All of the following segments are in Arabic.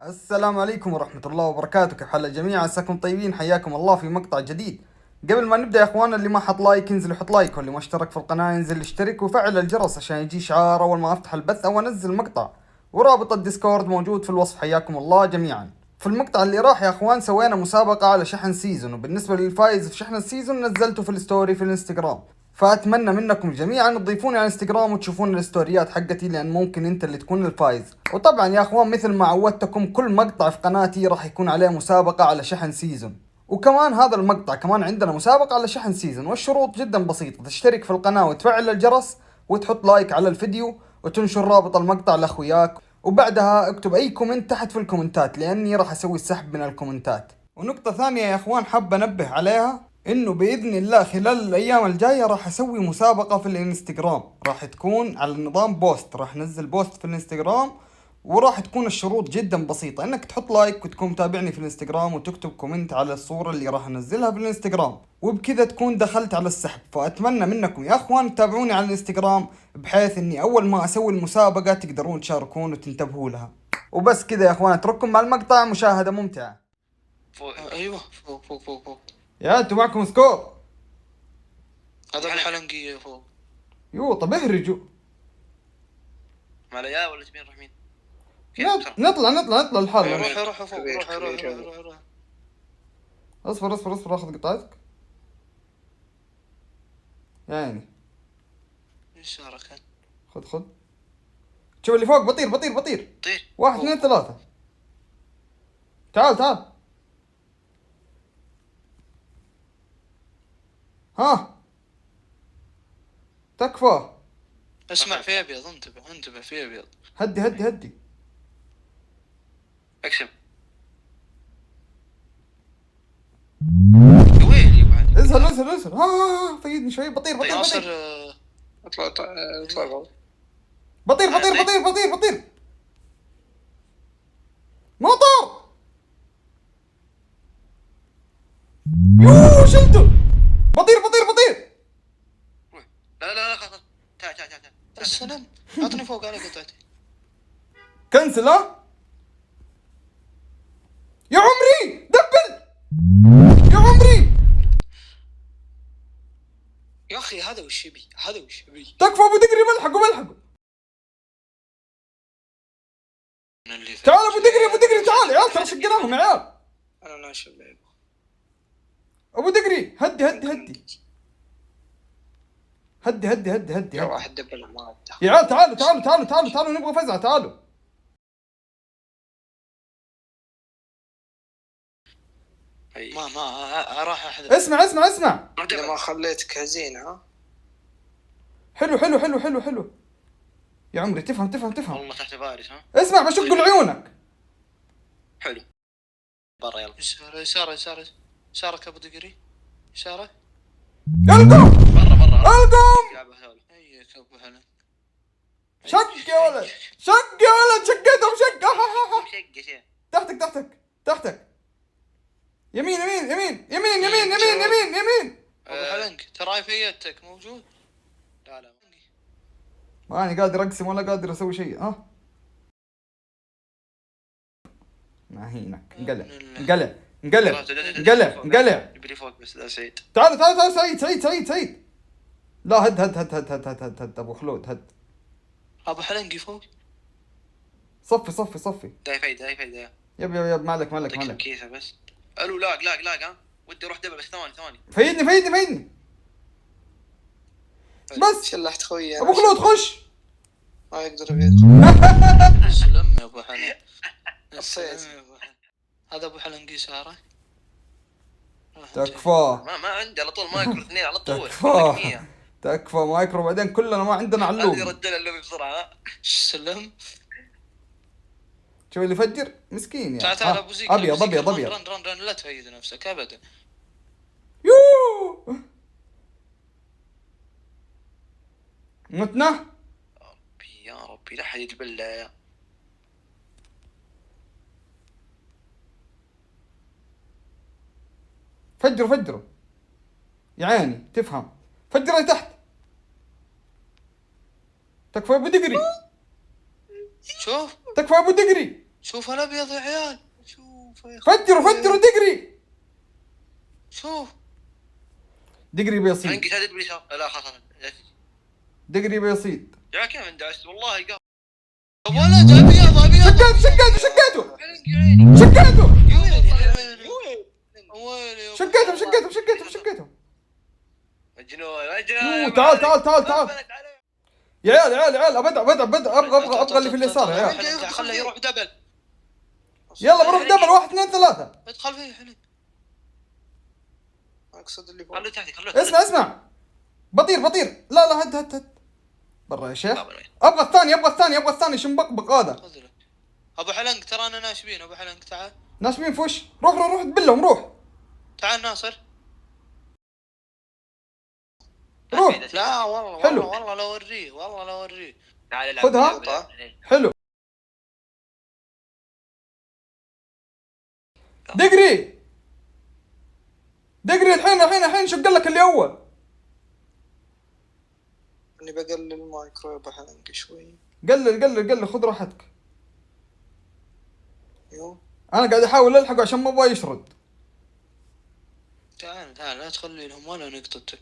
السلام عليكم ورحمة الله وبركاته، كيف حال الجميع؟ عساكم طيبين، حياكم الله في مقطع جديد. قبل ما نبدأ يا اخوان، اللي ما حط لايك ينزل يحط لايك، واللي ما اشترك في القناة ينزل يشترك ويفعل الجرس عشان يجي شعار اول ما افتح البث او انزل مقطع. ورابط الديسكورد موجود في الوصف، حياكم الله جميعا. في المقطع اللي راح يا اخوان سوينا مسابقة على شحن سيزون، وبالنسبة للفايز في شحن السيزون نزلته في الستوري في الانستغرام، فاتمنى منكم جميعا تضيفوني على الانستغرام وتشوفون الستوريات حقتي، لان ممكن انت اللي تكون الفايز. وطبعا يا اخوان مثل ما عودتكم، كل مقطع في قناتي راح يكون عليه مسابقة على شحن سيزون، وكمان هذا المقطع كمان عندنا مسابقة على شحن سيزون. والشروط جدا بسيطة: تشترك في القناة وتفعل الجرس وتحط لايك على الفيديو وتنشر رابط المقطع لاخوياك، وبعدها اكتب اي كومنت تحت في الكومنتات لاني راح اسوي السحب من الكومنتات. ونقطة ثانية يا اخوان حاب انبه عليها، انه باذن الله خلال الايام الجايه راح اسوي مسابقه في الانستغرام، راح تكون على نظام بوست، راح نزل بوست في الانستغرام، وراح تكون الشروط جدا بسيطه: انك تحط لايك وتكون متابعني في الانستغرام وتكتب كومنت على الصوره اللي راح انزلها في الانستغرام، وبكذا تكون دخلت على السحب. فاتمنى منكم يا اخوان تتابعوني على الانستغرام، بحيث اني اول ما اسوي المسابقه تقدرون تشاركون وتنتبهوا لها. وبس كذا يا اخوان، اترككم مع المقطع، مشاهده ممتعه. فوق. ايوه فوق. يا انتوا معكم سكور؟ هذا الحلنقية فوق. يو طب اهرجوا. مع العيال ولا تبين نروح مين؟ نطلع الحال. روح فوق. روح. اصبر اخذ قطعتك. يعني ايش صار كان؟ خذ شوف اللي فوق، بطير طير. 1 2 3. تعال ها تكفى. اسمع في ابيض، انتبه في ابيض. هدي اكشن. وين بعد؟ اسهل ها فيدني شوي. بطير ناصر اطلع بطير مطر. يو شلته. بطير لا خلاص. تعال السلام. اعطني فوق على قطعتي. كنسل ها يا عمري، دبل يا عمري. يا اخي هذا وش يبي تكفى ابو دقري، بلحقه. تعال ابو دقري تعال يا عيال، ترى شقناهم يا عيال. انا ناشف لعب ابو دقري هدي يا واحد دبل ما يا عيال. تعالوا نبغى فزعه. تعالوا ما راح احد. اسمع اذا ما خليتك هزين ها. حلو يا عمري. تفهم والله تحت فارس ها. اسمع بشق لعيونك. حلو برا يلا. يسارك ابو دقري. يسارك القم برا القم. هيك ابو هلا. شق يا ولد شقيتهم تحتك. يمين ابو حلنق تراي في يدك موجود. لا ماني قادر اقسم ولا قادر اسوي شيء. ها ما هينك. انقلع. يبي فوق بس لا سعيد. تعال سعيد. لا هد ابو خلود هد. ابو حلنقي فوق. صفي. داي فايدة. يب مالك كيسه بس. الو لاق ها. ودي اروح دبل بس ثواني. فيدني بس. شلحت خوي ابو خلود خش. ما يقدر يدخل. سلم يا ابو حلنق. الصيد هذا ابو حلنقي ساره. تكفى. ما عندي على طول مايكرو 2 على طول. تكفى مايكرو، بعدين كلنا ما عندنا علوم. هذه رجال اللوبي بسرعه. سلم. شوف اللي يفجر مسكين يا تعال ابو زيك. ابيض رن لا تفيد نفسك ابدا. يو متنا. يا ربي لا حد يتبلى. فجروا يا عيني تفهم. فجر تحت. تكفى ابو دقري. شوف تكفى ابو دقري. شوف الابيض يا عيال، شوف يا فجروا دقري شوف. دقري بيصيد عنقي شادد باليسار. لا خلاص دقري بيصيد. يا كيف اندعست والله قام. ولد ابيض شقاته عنقي عيني. شقاته مجنون. تعال يا عيال ابغى اللي في اليسار يا عيال. خله يروح دبل. يلا بروح دبل 1 2 3. ادخل فيه حلو. اقصد اللي فوق. خليه تحتي خليه. اسمع بطير لا هد برا يا شيخ. ابغى الثاني شنبقبق هذا. ابو حلنق ترانا ناشبين. ابو حلنق تعال. ناشبين فوش. روح تبلهم روح. تعال ناصر. روح. لا والله حلو. والله لو اوريه تعال خذها. حلو. دقري الحين شق لك اللي اول. اني بقلل المايكرو بحلنق شوي. قلل خذ راحتك. يو انا قاعد احاول الحقه عشان ما ابغى يشرد. تعال لا تخلي لهم ولا نقطة.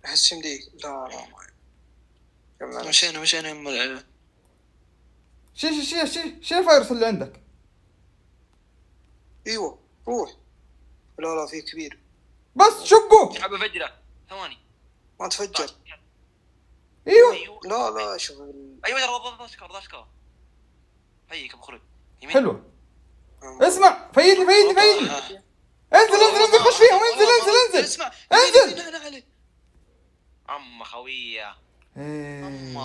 احس يمديك. لا ما مشينا يم العيال. شي الفايروس اللي عندك. ايوه روح. لا في كبير. بس شقه. حبة فجرة ثواني ما تفجر. ايوه لا شوف ايوه ضاسكر هيك ابو خلود يمين. حلو. اسمع فيدني انزل خش فيهم. انزل اسمع هنا علي. اما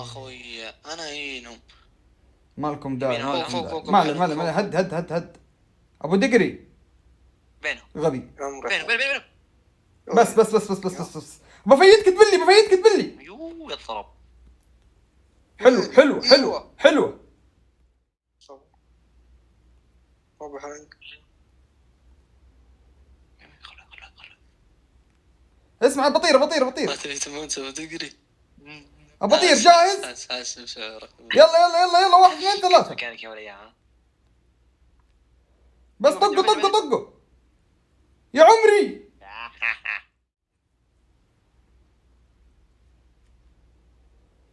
خويه انا هينهم. مالكم داعي. فوق. ما عليه هد ابو دقري بينهم غبي. بينهم. بس بفيدك تبلي. يو يضرب. حلو. ابو حلنق. اسمع بطير ما تبي تموت تقري. بطير جاهز. اسف شعورك. يلا 1 2 3. مكانك يا وليا. بس طقه يا عمري.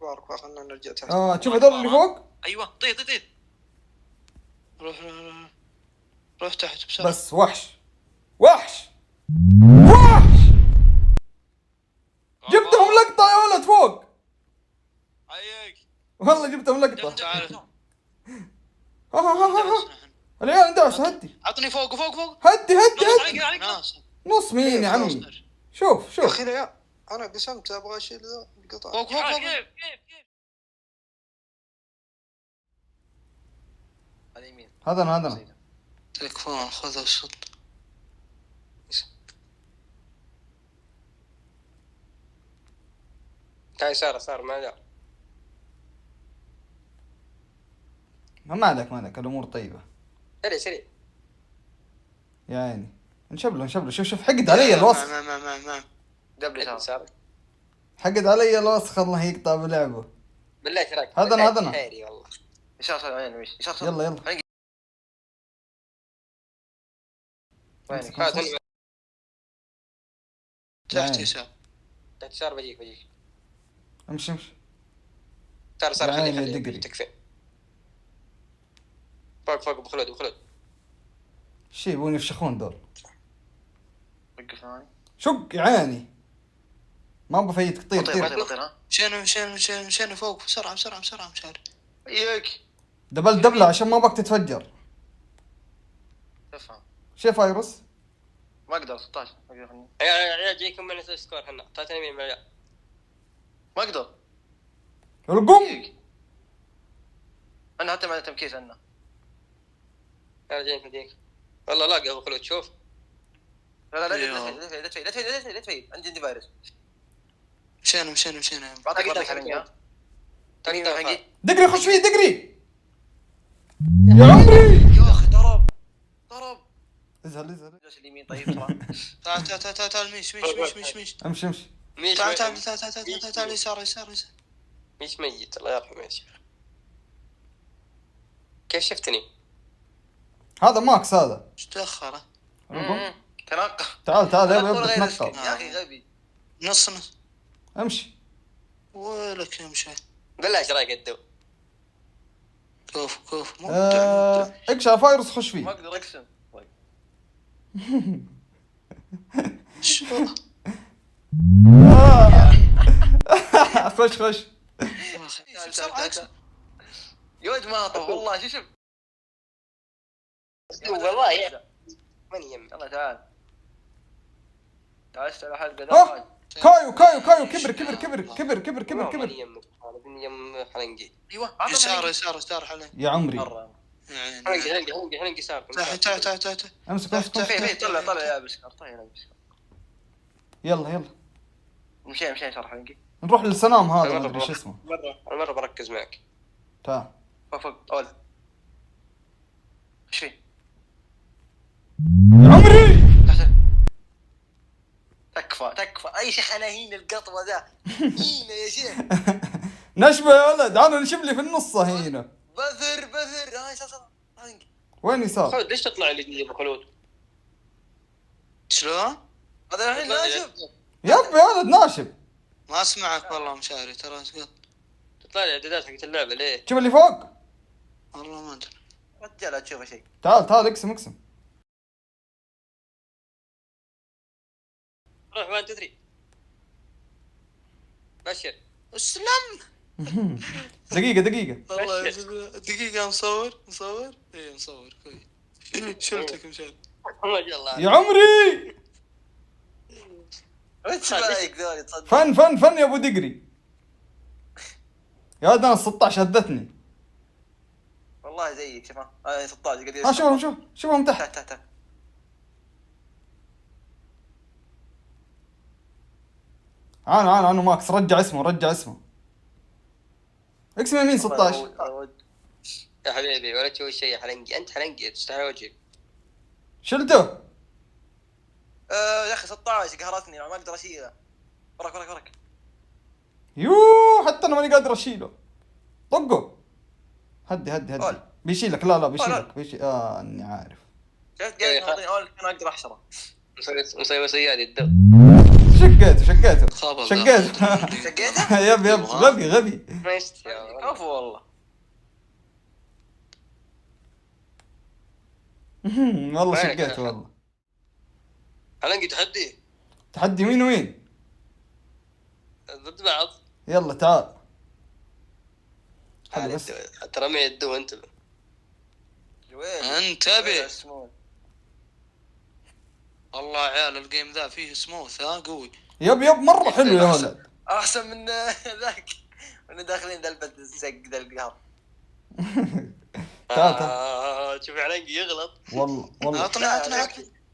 بارك خلنا نرجع تحت. شوف هذول اللي فوق. ايوه طير. روح تحت بسرعة. بس وحش جبتهم لقطة يا ولد فوق. هيك والله جبتهم لقطة. تعال. العيال اندعس. هدي عطني فوق هدي ناصر. نص مين يا عمي. شوف يا اخي لا انا قسمت ابغى اشيل ذا القطع. فوق كيف على يمين. هذا تكفون خذ الصد. تعال يسار ما دار. ما عليك الامور طيبة. سريع يا عيني نشبله. شوف حقد علي الوسخ. ما دبل يسار. حقد علي الوسخ الله يقطع بلعبه. بالله تراك هذا خيري والله. يسار صار عين ويش يسار صار. يلا وين تحت يسار. تحت يسار. بجيك امشي صار يعني خليه تكفي. فوق ابو خلود. شي يبون يفشخون دول. وقف ثاني. شق عيني ما بفيدك. طير. ها مشينا فوق بسرعة مشاري. اياك دبلة عشان ما بك تتفجر. تفهم. شي فايروس ما اقدر 16 يا جايكم من السكور هنا. تعطيني مين ما اقدر. القم. انا حتى مع تمكيس انا. انا جايك مديك والله لا ابو خلود. شوف لا تفيد عندي فيروس. مشينا تقدر حقي. دقري خش فيه دقري يا عمري. يا اخي ضرب ازهل اليمين. طيب تعال ميش امشي تعال يسار مش ميت الله يرحمه يا شيخ. كيف شفتني؟ هذا ماكس هذا. ايش تأخر؟ تنقى. تعال تعال يلا الكرة يبدا غير تنقل. سكن. يا اخي غبي. نص نص. امشي. ولك يمشي. بالله ايش رايك الدو؟ كوف كوف مبدع. اقشع فايروس خش ما فيه. اقدر اقسم. خش خش. يا ولد ما طب والله شو شوف. والله يا ماني يمك. يلا تعال. تعال على حلقة ها ذا. كايو كايو كايو كبر كبر كبر كبر كبر كبر ماني كبر. يمك. انا بني يم حلنقي. ايوه يسار يسار يسار حلين. يا عمري حلنقي سار. تعال تعال تعال. امسك امسك في امسك. طلع يا بسكر طلع يا بسكر. يلا يلا مشي شرح حلقي. نروح للسلام هذا ما ادري شو اسمه. مرة بركز معك. تعال. فوق اول. ايش فيه؟ يا عمري تكفى اي شيخ انا هين القطوه ذا. هين يا شيخ. نشبه يا ولد انا نشب لي في النص هنا. بذر هاي صار. وين يسار؟ خالد ليش تطلع لي ابو خلود؟ شلون؟ هذا الحين ناشف. يب يا ولد ناشب. ما اسمعك والله مشاري ترى تقول. تطلع لي اعدادات حقت اللعبه ليه؟ شوف اللي فوق. والله ما ادري. رجال لا تشوف شيء. تعال تعال اقسم اقسم. روح 1 2 3 بشر. اسلم. دقيقة دقيقة. والله دقيقة مصور ايه مصور كويس. شلتك مشاري. ما شاء الله. يا عمري وش رايك ذولي تصدق؟ فن فن فن يا ابو دقري. يا ولد انا 16 هدتني. والله زيك شوف هاي 16 قد ها شوفهم شوفهم تحت. تحت. عانوا ماكس رجع اسمه اقسم يمين 16. يا حبيبي ولا تسوي شيء يا حلنقي. انت حلنقي تستحي وجهك. شلته. يا اخي 16 قهرتني ما اقدر اشيله. وراك. يوه حتى انا ماني قادر اشيله. طقه. هدي أول. بيشيلك لا بيشيلك اني عارف. شفت قاعد يعطيني اول كان اقدر احشره. مسوي سيادي الدو. شقيته خابر شقيته؟ يب غبي. كفو والله. والله شقيته والله. حلنقي تحدي مين وين؟ ضد بعض. يلا تعال. حلو بس. ترى معي الدو انتبه. انتبه. والله عيال الجيم ذا فيه سموث قوي. يب مرة حلو يا ولد. احسن من ذاك. وانا داخلين ذا البد الزق ذا القهر. تعال شوف حلنقي يغلط. والله عطنا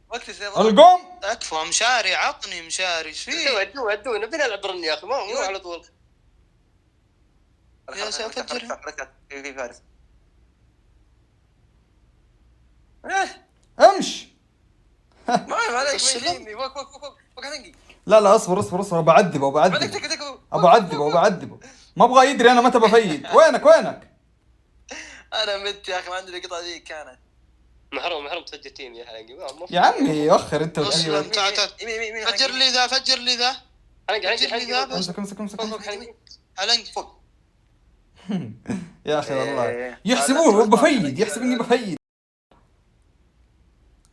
وقت القوم. اكفى مشاري عطني مشاري ايش فيه؟ ادو نبي نلعب رن يا اخي مو على طول. يا سافجر في فارس. امش. ما عليك وقت حلنقي. لا اصبر بعذبه ما ابغى يدري انا متى بفيد. وينك انا مت يا اخي ما عندي القطعه ذي كانت. محروم تسجل تيم يا حلنقي. يا عمي وخر انت. اسلم تعال فجر لي ذا حلنقي امسك علنق فوق. يا اخي والله يحسبوه بفيد. يحسب اني بفيد.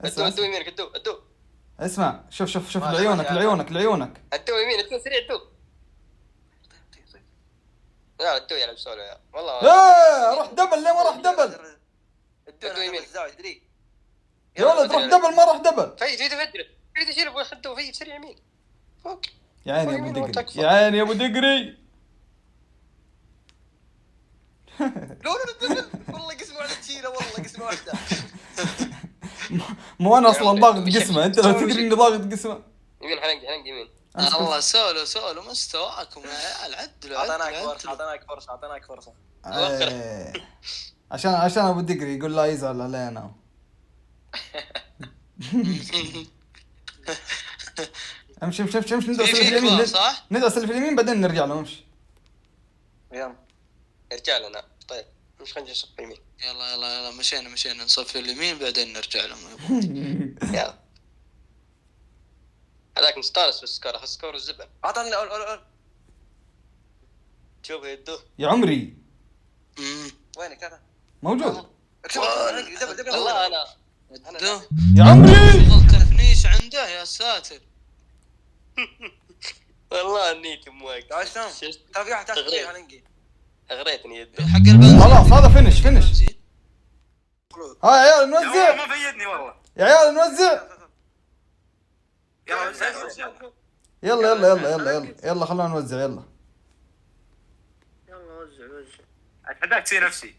ادو يمينك ادو. اسمع شوف لعيونك ادو يمين ادو سريع ادو. لا ادو يلعب سولو يا والله. لا روح دبل. ليه ما راح دبل؟ ادو يمين الزاويه تدري. يا ولد روح دبل ما راح دبل. فيد فدره فيد شيل ابو خدو فيد سريع يمين فوق. يا عيني يا ابو دقري لا والله قسمه على تشيله والله قسمه واحده. مو انا اصلا ضاغط قسمه. انت لو تدري اني ضاغط قسمه. يمين حلنقي يمين. الله سولو مستواكم يا عيال عدلوا. اعطيناك فرصه. عشان ابو دقري يقول لا يزعل علينا. امشي ندرس اللي في اليمين. ندرس اللي في اليمين بعدين نرجع له. امشي يلا رجال انا طيب. مش خلينا نصف اليمين. يلا مشينا نصفي اليمين بعدين نرجع لهم. يلا هذاك مستانس بالسكور، اخذ سكور الزبن. اعطني اول شوف يدو يا عمري وينك هذا؟ موجود. والله انا دو يا عمري شغل تفنيش عنده يا ساتر. والله نيتي موك. تعال شلون؟ ترى في واحد تحت تغريد. هلنقي. اغريتني يدو. حق البنزين خلاص هذا فينش بنزين. ها يا عيال نوزع ما فيدني والله. يا عيال نوزع. يلا يلا يلا يلا يلا يلا يلا خلونا نوزع يلا. اتحداك تسوي نفسي.